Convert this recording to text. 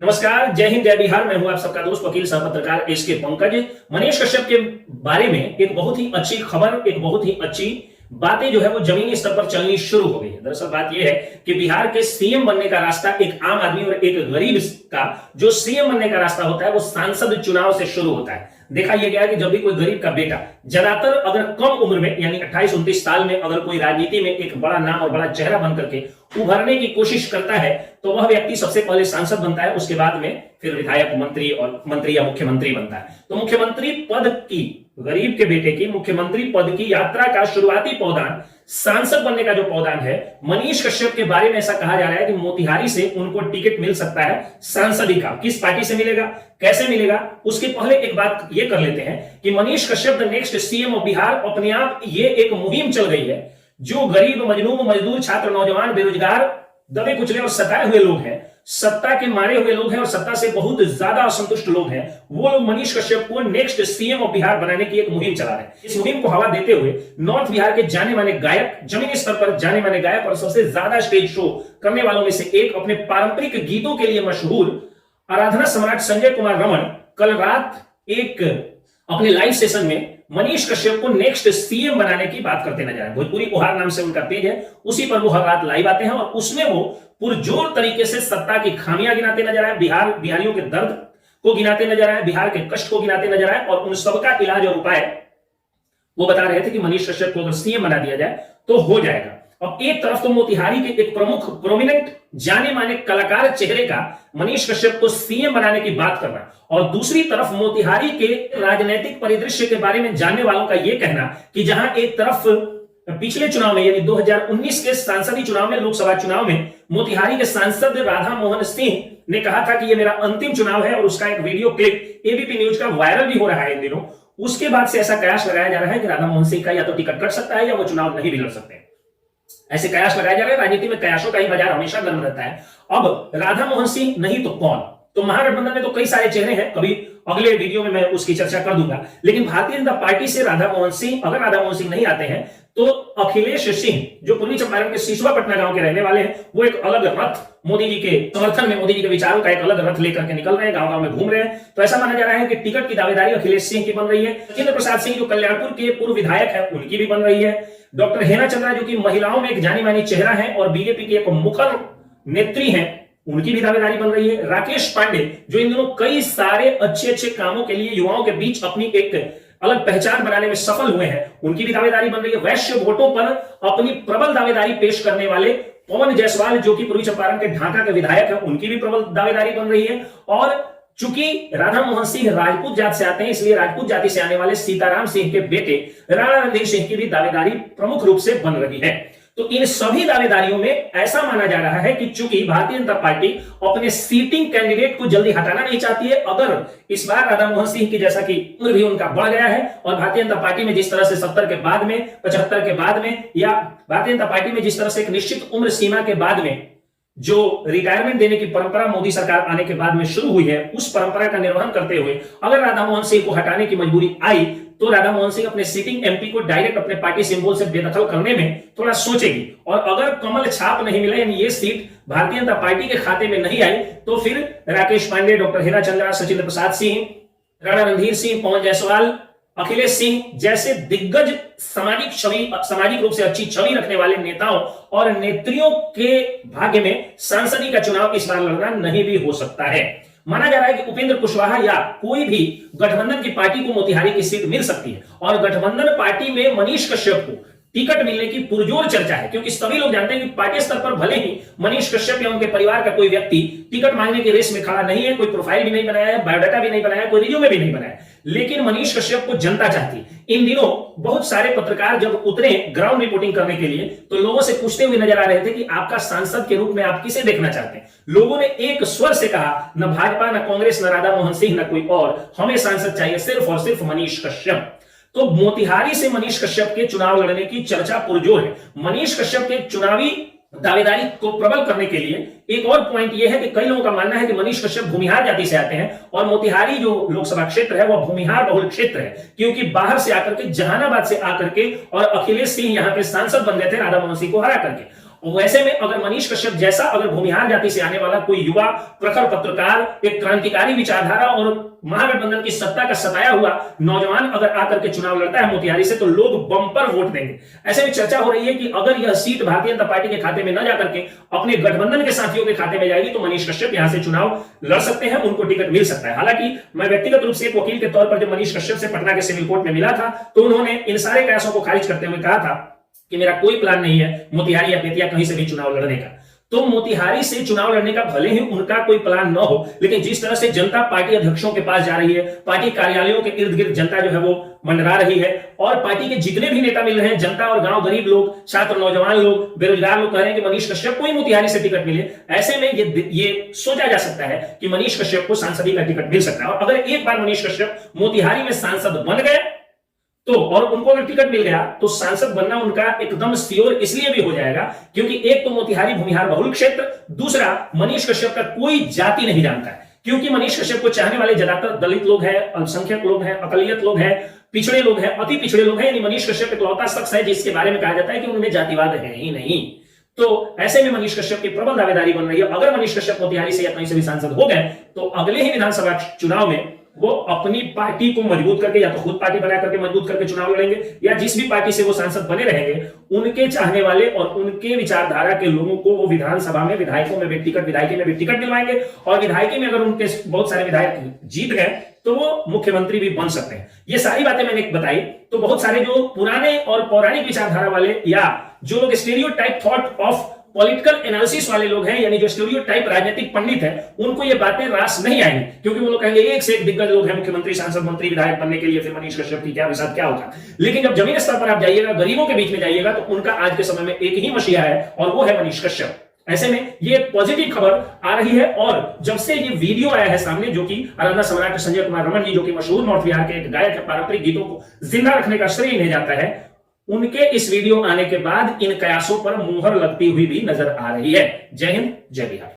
नमस्कार, जय हिंद, जय बिहार। मैं हूं आप सबका दोस्त वकील सह पत्रकार एसके पंकज। मनीष कश्यप के बारे में एक बहुत ही अच्छी खबर, एक बहुत ही अच्छी बातें जो है वो जमीनी स्तर पर चलनी शुरू हो गई है। दरअसल बात यह है कि बिहार के सीएम बनने का रास्ता एक आम आदमी और एक गरीब का जो सीएम बनने का रास्ता होता है वो सांसद चुनाव से शुरू होता है। देखा यह गया कि जब भी कोई गरीब का बेटा ज्यादातर अगर कम उम्र में यानी 28-29 साल में अगर कोई राजनीति में एक बड़ा नाम और बड़ा चेहरा बन करके उभरने की कोशिश करता है तो वह व्यक्ति सबसे पहले सांसद बनता है, उसके बाद में फिर विधायक, मंत्री या मुख्यमंत्री बनता है। तो मुख्यमंत्री पद की, गरीब के बेटे की मुख्यमंत्री पद की यात्रा का शुरुआती पौधान, सांसद बनने का जो पौधान है, मनीष कश्यप के बारे में ऐसा कहा जा रहा है कि मोतिहारी से उनको टिकट मिल सकता है सांसदी का। किस पार्टी से मिलेगा, कैसे मिलेगा, उसके पहले एक बात ये कर लेते हैं कि Manish Kashyap the next CM of Bihar, अपने आप ये एक मुहिम चल गई है। जो गरीब, मजलूम, मजदूर, छात्र, नौजवान, बेरोजगार, दबे कुचले और सताए हुए लोग हैं, सत्ता के मारे हुए लोग हैं और सत्ता से बहुत ज्यादा असंतुष्ट लोग हैं, वो लोग मनीष कश्यप को नेक्स्ट सीएम ऑफ बिहार बनाने की एक मुहिम चला रहे हैं। इस मुहिम को हवा देते हुए नॉर्थ बिहार के जाने माने गायक, जमीनी स्तर पर जाने माने गायक और सबसे ज्यादा स्टेज शो करने वालों में से एक, अपने पारंपरिक गीतों के लिए मशहूर आराधना सम्राट संजय कुमार रमन कल रात एक अपने लाइव सेशन में मनीष कश्यप को नेक्स्ट सीएम बनाने की बात करते नजर आए। भोजपुरी उपहार नाम से उनका पेज है, उसी पर वो हर रात लाइव आते हैं और उसमें वो पुरजोर तरीके से सत्ता की खामियां गिनाते नजर आए, बिहारियों के दर्द को गिनाते नजर आए, बिहार के कष्ट को गिनाते नजर आए और उन सबका इलाज और उपाय वो बता रहे थे कि मनीष कश्यप को अगर सीएम बना दिया जाए तो हो जाएगा। अब एक तरफ तो मोतिहारी के एक प्रमुख, प्रोमिनेंट, जाने माने कलाकार चेहरे का मनीष कश्यप को सीएम बनाने की बात करना और दूसरी तरफ मोतिहारी के राजनीतिक परिदृश्य के बारे में जानने वालों का यह कहना कि जहां एक तरफ पिछले चुनाव में यानी 2019 के सांसदीय चुनाव में, लोकसभा चुनाव में मोतिहारी के सांसद राधा मोहन सिंह ने कहा था कि यह मेरा अंतिम चुनाव है और उसका एक वीडियो क्लिप एबीपी न्यूज का वायरल भी हो रहा है इन दिनों। उसके बाद से ऐसा कयास लगाया जा रहा है कि राधा मोहन सिंह का या तो टिकट कट सकता है या वो चुनाव नहीं भी लड़ सकते। ऐसे कयास लगाए जा रहे हैं। राजनीति में कयासों का ही बाजार हमेशा गर्म रहता है। अब राधा मोहन सिंह नहीं तो कौन? तो महागठबंधन में तो कई सारे चेहरे हैं, कभी अगले वीडियो में मैं उसकी चर्चा कर दूंगा। लेकिन भारतीय जनता पार्टी से राधा मोहन सिंह, अगर राधा मोहन सिंह नहीं आते हैं तो अखिलेश सिंह, जो पूर्वी चंपारण के सिसवा पटना गांव के रहने वाले हैं, वो एक अलग रथ मोदी जी के समर्थन में, मोदी जी के विचारों का एक अलग रथ लेकर के निकल रहे हैं, गांव-गांव में घूम रहे हैं। तो ऐसा माना जा रहा है कि टिकट की दावेदारी अखिलेश सिंह की बन रही है। राजेंद्र प्रसाद सिंह जो कल्याणपुर के पूर्व विधायक है, उनकी भी बन रही है। डॉक्टर हेना चंद्रा जो कि महिलाओं में एक जानी मानी चेहरा है और बीजेपी की एक मुखर नेत्री है, उनकी भी दावेदारी बन रही है। राकेश पांडे जो इन दिनों कई सारे अच्छे कामों के लिए युवाओं के बीच अपनी एक अलग पहचान बनाने में सफल हुए हैं, उनकी भी दावेदारी बन रही है। वैश्य वोटों पर अपनी प्रबल दावेदारी पेश करने वाले पवन जायसवाल जो कि पूर्वी चंपारण के ढाका के विधायक हैं, उनकी भी प्रबल दावेदारी बन रही है। और चूंकि राधा मोहन सिंह राजपूत जात से आते हैं, इसलिए राजपूत जाति से आने वाले सीताराम सिंह के बेटे राणा रणधीर सिंह की भी दावेदारी प्रमुख रूप से बन रही है। तो इन सभी दावेदारियों में ऐसा माना जा रहा है कि चूंकि भारतीय जनता पार्टी अपने सीटिंग कैंडिडेट को जल्दी हटाना नहीं चाहती है, अगर इस बार राधा मोहन सिंह की जैसा कि उम्र भी उनका बढ़ गया है और भारतीय जनता पार्टी में जिस तरह से 70 के बाद में, 75 के बाद में, या भारतीय जनता पार्टी में जिस तरह से एक निश्चित उम्र सीमा के बाद में जो रिटायरमेंट देने की परंपरा मोदी सरकार आने के बाद में शुरू हुई है, उस परंपरा का निर्वहन करते हुए अगर राधा मोहन सिंह को हटाने की मजबूरी आई तो राधा मोहन सिंह अपने सिटिंग एमपी को डायरेक्ट अपने पार्टी सिंबल से बेदखल करने में थोड़ा सोचेगी। और अगर कमल छाप नहीं मिला, यानी ये सीट भारतीय जनता पार्टी के खाते में नहीं आई, तो फिर राकेश पांडे, डॉक्टर हेना चंद्रा, सचिंद्र प्रसाद सिंह, राणा रणधीर सिंह, पवन जायसवाल, अखिलेश सिंह जैसे दिग्गज सामाजिक रूप से अच्छी छवि रखने वाले नेताओं और नेत्रियों के भाग्य में सांसदी का चुनाव इस बार लड़ना नहीं भी हो सकता है। माना जा रहा है कि उपेंद्र कुशवाहा या कोई भी गठबंधन की पार्टी को मोतिहारी की सीट मिल सकती है और गठबंधन पार्टी में मनीष कश्यप को टिकट मिलने की पुरजोर चर्चा है, क्योंकि सभी लोग जानते हैं कि पार्टी स्तर पर भले ही मनीष कश्यप या उनके परिवार का कोई व्यक्ति टिकट मांगने की रेस में खड़ा नहीं है, कोई प्रोफाइल भी नहीं बनाया है, बायोडाटा भी नहीं बनाया है, कोई रिज्यूमे भी नहीं बनाया, लेकिन मनीष कश्यप को जनता चाहती है। इन दिनों बहुत सारे पत्रकार जब उतरे ग्राउंड रिपोर्टिंग करने के लिए तो लोगों से पूछते हुए नजर आ रहे थे कि आपका सांसद के रूप में आप किसे देखना चाहते हैं। लोगों ने एक स्वर से कहा, न भाजपा, न कांग्रेस, न राधा मोहन सिंह, न कोई और, हमें सांसद चाहिए सिर्फ और सिर्फ मनीष कश्यप। तो मोतिहारी से मनीष कश्यप के चुनाव लड़ने की चर्चा पुरजोर है। मनीष कश्यप के चुनावी दावेदारी को प्रबल करने के लिए एक और पॉइंट यह है कि कई लोगों का मानना है कि मनीष कश्यप भूमिहार जाति से आते हैं और मोतिहारी जो लोकसभा क्षेत्र है वह भूमिहार बहुल क्षेत्र है, क्योंकि बाहर से आकर के, जहानाबाद से आकर के और अखिलेश सिंह यहां के सांसद बन गए थे राधा मोहन सिंह को हरा करके। वैसे में अगर मनीष कश्यप जैसा अगर भूमिहार जाति से आने वाला कोई युवा प्रखर पत्रकार, एक क्रांतिकारी विचारधारा और महागठबंधन की सत्ता का सताया हुआ नौजवान अगर आकर के चुनाव लड़ता है मोतिहारी से, तो लोग बम्पर वोट देंगे। ऐसे में चर्चा हो रही है कि अगर यह सीट भारतीय जनता पार्टी के खाते में न जाकर के अपने गठबंधन के साथियों के खाते में जाएगी तो मनीष कश्यप यहां से चुनाव लड़ सकते हैं, उनको टिकट मिल सकता है। हालांकि मैं व्यक्तिगत रूप से एक वकील के तौर पर जब मनीष कश्यप से पटना के सिविल कोर्ट में मिला था तो उन्होंने इन सारे कयासों को खारिज करते हुए कहा था कि मेरा कोई प्लान नहीं है मोतिहारी या बेतिया कहीं से भी चुनाव लड़ने का। तो मोतिहारी से चुनाव लड़ने का भले ही उनका कोई प्लान न हो, लेकिन जिस तरह से जनता पार्टी अध्यक्षों के पास जा रही है, पार्टी कार्यालयों के इर्द गिर्द जनता जो है वो मंडरा रही है और पार्टी के जितने भी नेता मिल रहे हैं, जनता और गांव गरीब लोग, छात्र, नौजवान लोग, बेरोजगार लोग कह रहे हैं कि मनीष कश्यप को ही मोतिहारी से टिकट मिले। ऐसे में ये सोचा जा सकता है कि मनीष कश्यप को सांसदी का टिकट मिल सकता है। और अगर एक बार मनीष कश्यप मोतिहारी में सांसद बन गए तो और उनको अगर टिकट मिल गया तो सांसद बनना उनका एकदम श्योर इसलिए भी हो जाएगा क्योंकि एक तो मोतिहारी भूमिहार बहुल क्षेत्र, दूसरा मनीष कश्यप का कोई जाति नहीं जानता है, क्योंकि मनीष कश्यप को चाहने वाले ज्यादातर दलित लोग हैं, अल्पसंख्यक लोग हैं, अकलियत लोग हैं, पिछड़े लोग हैं, अति पिछड़े लोग हैं। यानी मनीष कश्यप इकलौता शख्स है जिसके बारे में कहा जाता है कि उनमें जातिवाद है ही नहीं। तो ऐसे में मनीष कश्यप की प्रबल दावेदारी बन रही है। अगर मनीष कश्यप मोतिहारी से या कहीं से भी सांसद हो गए तो अगले ही विधानसभा चुनाव में वो अपनी पार्टी को मजबूत करके या तो खुद पार्टी बना करके मजबूत करके चुनाव लड़ेंगे या जिस भी पार्टी से वो सांसद बने रहेंगे उनके चाहने वाले और उनके विचारधारा के लोगों को वो विधानसभा में विधायकों में व्यक्तिगत विधायकी में भी टिकट दिलवाएंगे और विधायकी में अगर उनके बहुत सारे विधायक जीत गए तो वो मुख्यमंत्री भी बन सकते हैं। ये सारी बातें मैंने बताई तो बहुत सारे जो पुराने और पौराणिक विचारधारा वाले या जो लोग stereotype thought of political analysis वाले लोग हैं, यानी जो स्टीरियोटाइप राजनीतिक पंडित हैं, उनको ये बातें रास नहीं आएंगी क्योंकि वो लोग कहेंगे एक से एक दिग्गज लोग हैं मुख्यमंत्री, सांसद, मंत्री, विधायक बनने के लिए, फिर मनीष कश्यप की क्या विसाद क्या होगा। लेकिन जब जमीन स्तर पर आप जाइएगा, गरीबों के बीच में जाइएगा तो उनका आज के समय में एक ही मसीहा है और वो है मनीष कश्यप। ऐसे में ये पॉजिटिव खबर आ रही है और जब से ये वीडियो आया है सामने जो कि आराधना सम्राट संजय कुमार रमन जी, जो कि मशहूर नॉर्थ बिहार के एक गायक है, पारंपरिक गीतों को जिंदा रखने का श्रेय इन्हें जाता है, उनके इस वीडियो आने के बाद इन कयासों पर मुहर लगती हुई भी नजर आ रही है। जय हिंद, जय बिहार।